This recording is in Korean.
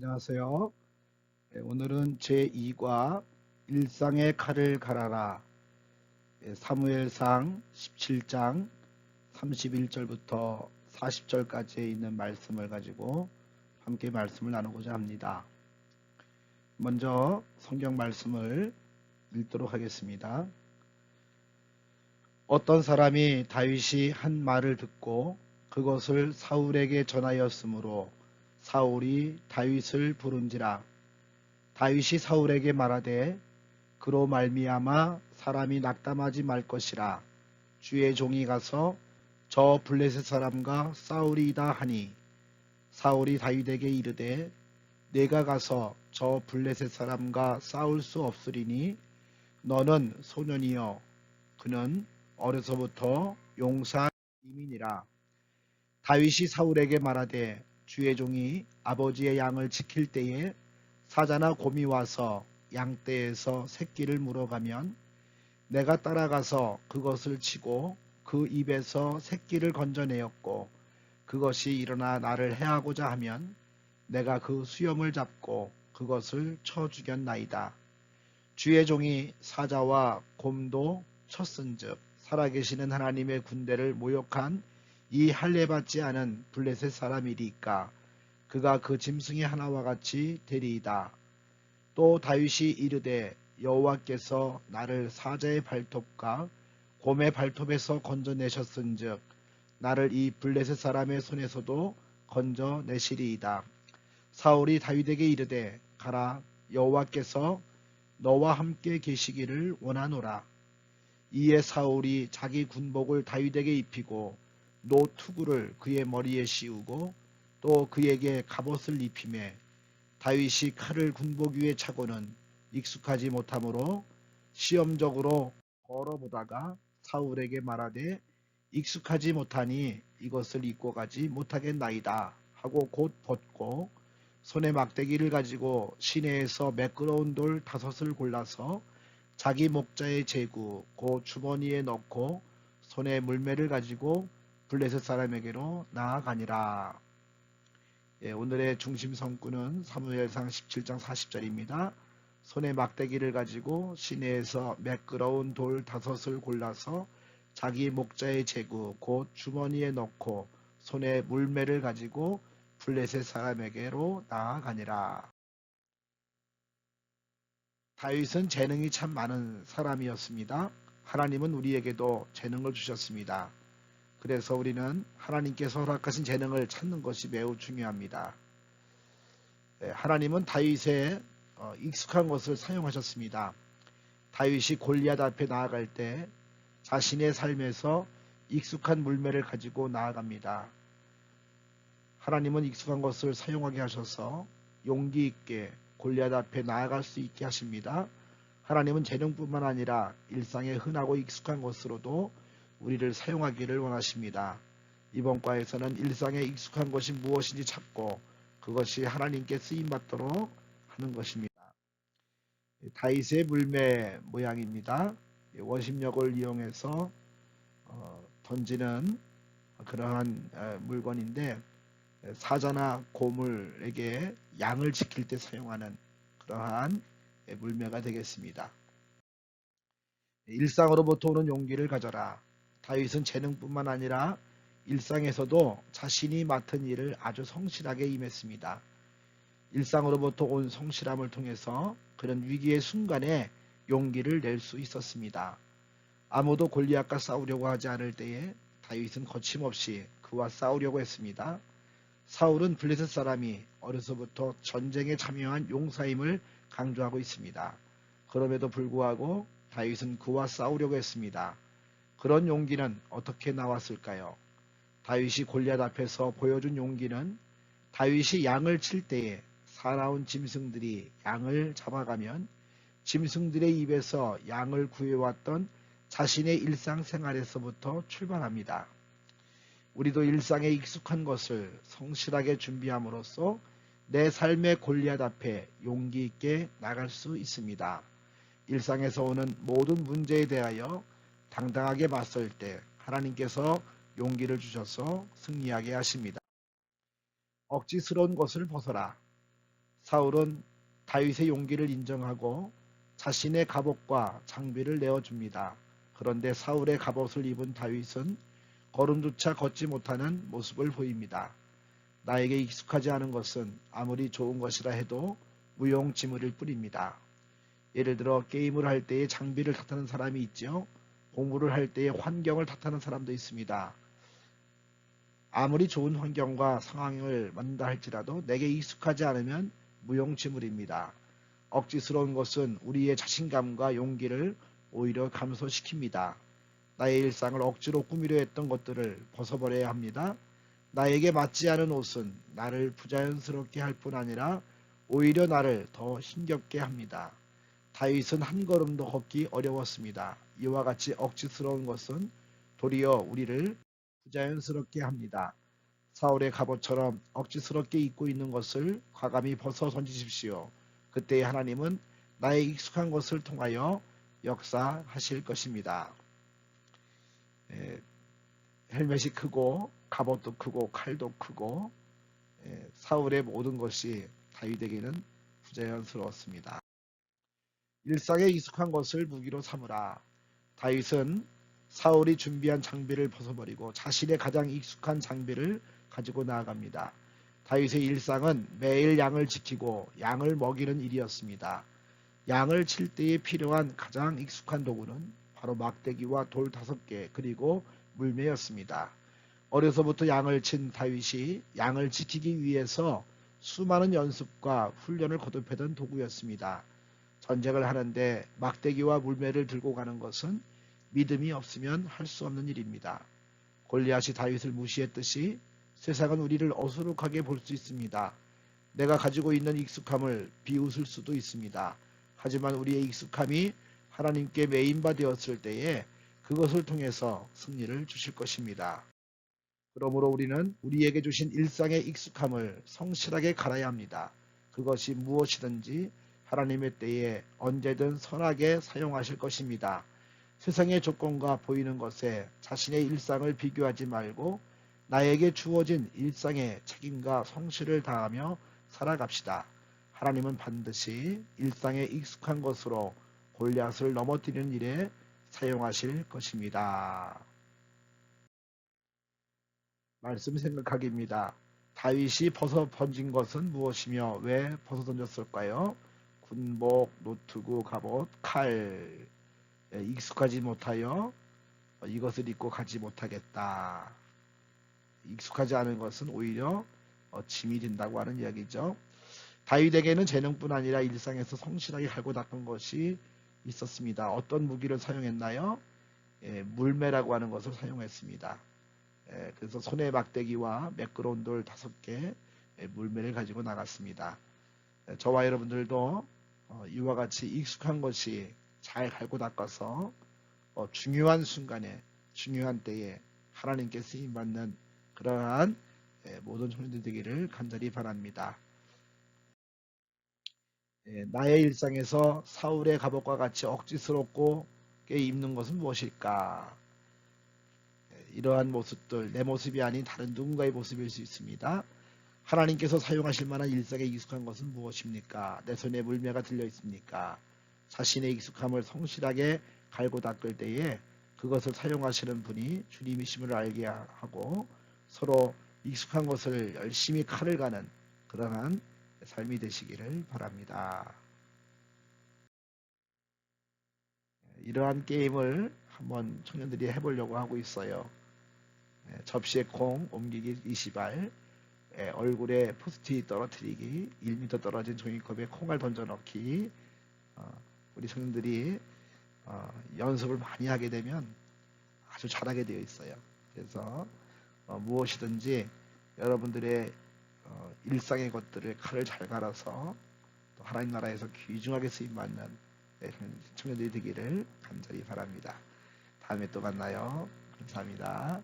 안녕하세요. 오늘은 제2과 일상의 칼을 갈아라. 사무엘상 17장 31절부터 40절까지에 있는 말씀을 가지고 함께 말씀을 나누고자 합니다. 먼저 성경 말씀을 읽도록 하겠습니다. 어떤 사람이 다윗이 한 말을 듣고 그것을 사울에게 전하였으므로 사울이 다윗을 부른지라. 다윗이 사울에게 말하되 그로 말미암아 사람이 낙담하지 말 것이라. 주의 종이 가서 저 블레셋 사람과 싸우리이다 하니 사울이 다윗에게 이르되 내가 가서 저 블레셋 사람과 싸울 수 없으리니 너는 소년이요 그는 어려서부터 용사 이민이라. 다윗이 사울에게 말하되 주의 종이 아버지의 양을 지킬 때에 사자나 곰이 와서 양떼에서 새끼를 물어가면 내가 따라가서 그것을 치고 그 입에서 새끼를 건져내었고 그것이 일어나 나를 해하고자 하면 내가 그 수염을 잡고 그것을 쳐 죽였나이다. 주의 종이 사자와 곰도 쳤은즉 살아계시는 하나님의 군대를 모욕한 이 할례받지 않은 블레셋 사람이리까 그가 그 짐승의 하나와 같이 되리이다. 또 다윗이 이르되 여호와께서 나를 사자의 발톱과 곰의 발톱에서 건져내셨은즉 나를 이 블레셋 사람의 손에서도 건져내시리이다. 사울이 다윗에게 이르되 가라, 여호와께서 너와 함께 계시기를 원하노라. 이에 사울이 자기 군복을 다윗에게 입히고 노투구를 그의 머리에 씌우고 또 그에게 갑옷을 입히매 다윗이 칼을 군복 위에 차고는 익숙하지 못하므로 시험적으로 걸어보다가 사울에게 말하되 익숙하지 못하니 이것을 입고 가지 못하겠나이다 하고 곧 벗고 손에 막대기를 가지고 시내에서 매끄러운 돌 5을 골라서 자기 목자의 제구 그 주머니에 넣고 손에 물매를 가지고 블레셋 사람에게로 나아가니라. 오늘의 중심 성구는 사무엘상 17장 40절입니다. 손에 막대기를 가지고 시내에서 매끄러운 돌 5을 골라서 자기 목자의 제구 곧 주머니에 넣고 손에 물매를 가지고 블레셋 사람에게로 나아가니라. 다윗은 재능이 참 많은 사람이었습니다. 하나님은 우리에게도 재능을 주셨습니다. 그래서 우리는 하나님께서 허락하신 재능을 찾는 것이 매우 중요합니다. 하나님은 다윗의 익숙한 것을 사용하셨습니다. 다윗이 골리앗 앞에 나아갈 때 자신의 삶에서 익숙한 물매를 가지고 나아갑니다. 하나님은 익숙한 것을 사용하게 하셔서 용기 있게 골리앗 앞에 나아갈 수 있게 하십니다. 하나님은 재능뿐만 아니라 일상의 흔하고 익숙한 것으로도 우리를 사용하기를 원하십니다. 이번 과에서는 일상에 익숙한 것이 무엇인지 찾고 그것이 하나님께 쓰임받도록 하는 것입니다. 다윗의 물매 모양입니다. 원심력을 이용해서 던지는 그러한 물건인데 사자나 고물에게 양을 지킬 때 사용하는 그러한 물매가 되겠습니다. 일상으로부터 오는 용기를 가져라. 다윗은 재능뿐만 아니라 일상에서도 자신이 맡은 일을 아주 성실하게 임했습니다. 일상으로부터 온 성실함을 통해서 그런 위기의 순간에 용기를 낼 수 있었습니다. 아무도 골리앗과 싸우려고 하지 않을 때에 다윗은 거침없이 그와 싸우려고 했습니다. 사울은 블레셋 사람이 어려서부터 전쟁에 참여한 용사임을 강조하고 있습니다. 그럼에도 불구하고 다윗은 그와 싸우려고 했습니다. 그런 용기는 어떻게 나왔을까요? 다윗이 골리앗 앞에서 보여준 용기는 다윗이 양을 칠 때에 사나운 짐승들이 양을 잡아가면 짐승들의 입에서 양을 구해왔던 자신의 일상생활에서부터 출발합니다. 우리도 일상에 익숙한 것을 성실하게 준비함으로써 내 삶의 골리앗 앞에 용기 있게 나갈 수 있습니다. 일상에서 오는 모든 문제에 대하여 당당하게 맞설 때 하나님께서 용기를 주셔서 승리하게 하십니다. 억지스러운 것을 벗어라. 사울은 다윗의 용기를 인정하고 자신의 갑옷과 장비를 내어줍니다. 그런데 사울의 갑옷을 입은 다윗은 걸음조차 걷지 못하는 모습을 보입니다. 나에게 익숙하지 않은 것은 아무리 좋은 것이라 해도 무용지물일 뿐입니다. 예를 들어 게임을 할 때에 장비를 탓하는 사람이 있죠. 공부를 할 때에 환경을 탓하는 사람도 있습니다. 아무리 좋은 환경과 상황을 만든다 할지라도 내게 익숙하지 않으면 무용지물입니다. 억지스러운 것은 우리의 자신감과 용기를 오히려 감소시킵니다. 나의 일상을 억지로 꾸미려 했던 것들을 벗어버려야 합니다. 나에게 맞지 않은 옷은 나를 부자연스럽게 할 뿐 아니라 오히려 나를 더 힘겹게 합니다. 다윗은 한 걸음도 걷기 어려웠습니다. 이와 같이 억지스러운 것은 도리어 우리를 부자연스럽게 합니다. 사울의 갑옷처럼 억지스럽게 입고 있는 것을 과감히 벗어 던지십시오. 그때 하나님은 나의 익숙한 것을 통하여 역사하실 것입니다. 헬멧이 크고 갑옷도 크고 칼도 크고 사울의 모든 것이 다윗에게는 부자연스러웠습니다. 일상에 익숙한 것을 무기로 삼으라. 다윗은 사울이 준비한 장비를 벗어버리고 자신의 가장 익숙한 장비를 가지고 나아갑니다. 다윗의 일상은 매일 양을 지키고 양을 먹이는 일이었습니다. 양을 칠 때에 필요한 가장 익숙한 도구는 바로 막대기와 돌 5개 그리고 물매였습니다. 어려서부터 양을 친 다윗이 양을 지키기 위해서 수많은 연습과 훈련을 거듭하던 도구였습니다. 전쟁을 하는데 막대기와 물매를 들고 가는 것은 믿음이 없으면 할 수 없는 일입니다. 골리앗이 다윗을 무시했듯이 세상은 우리를 어수룩하게 볼 수 있습니다. 내가 가지고 있는 익숙함을 비웃을 수도 있습니다. 하지만 우리의 익숙함이 하나님께 메인바 되었을 때에 그것을 통해서 승리를 주실 것입니다. 그러므로 우리는 우리에게 주신 일상의 익숙함을 성실하게 갈아야 합니다. 그것이 무엇이든지 하나님의 때에 언제든 선하게 사용하실 것입니다. 세상의 조건과 보이는 것에 자신의 일상을 비교하지 말고 나에게 주어진 일상의 책임과 성실을 다하며 살아갑시다. 하나님은 반드시 일상에 익숙한 것으로 골리앗을 넘어뜨리는 일에 사용하실 것입니다. 말씀 생각하기입니다. 다윗이 벗어 던진 것은 무엇이며 왜 벗어 던졌을까요? 군복, 노트구, 갑옷, 칼. 익숙하지 못하여 이것을 입고 가지 못하겠다. 익숙하지 않은 것은 오히려 짐이 된다고 하는 이야기죠. 다윗에게는 재능뿐 아니라 일상에서 성실하게 갈고 닦은 것이 있었습니다. 어떤 무기를 사용했나요? 물매라고 하는 것을 사용했습니다. 그래서 손에 막대기와 매끄러운 돌 5개 물매를 가지고 나갔습니다. 저와 여러분들도 이와 같이 익숙한 것이 잘 갈고 닦아서 중요한 순간에 중요한 때에 하나님께 쓰임받는 그러한 모든 청년들 되기를 간절히 바랍니다. 나의 일상에서 사울의 갑옷과 같이 억지스럽고 입는 것은 무엇일까? 이러한 모습들, 내 모습이 아닌 다른 누군가의 모습일 수 있습니다. 하나님께서 사용하실 만한 일상에 익숙한 것은 무엇입니까? 내 손에 물매가 들려 있습니까? 자신의 익숙함을 성실하게 갈고 닦을 때에 그것을 사용하시는 분이 주님이심을 알게 하고 서로 익숙한 것을 열심히 칼을 가는 그러한 삶이 되시기를 바랍니다. 이러한 게임을 한번 청년들이 해보려고 하고 있어요. 접시에 콩 옮기기 20알, 얼굴에 포스트잇 떨어뜨리기, 1m 떨어진 종이컵에 콩을 던져 넣기. 우리 청년들이 연습을 많이 하게 되면 아주 잘하게 되어 있어요. 그래서 무엇이든지 여러분들의 일상의 것들을 칼을 잘 갈아서 또 하나님 나라에서 귀중하게 쓰임받는 청년들이 되기를 간절히 바랍니다. 다음에 또 만나요. 감사합니다.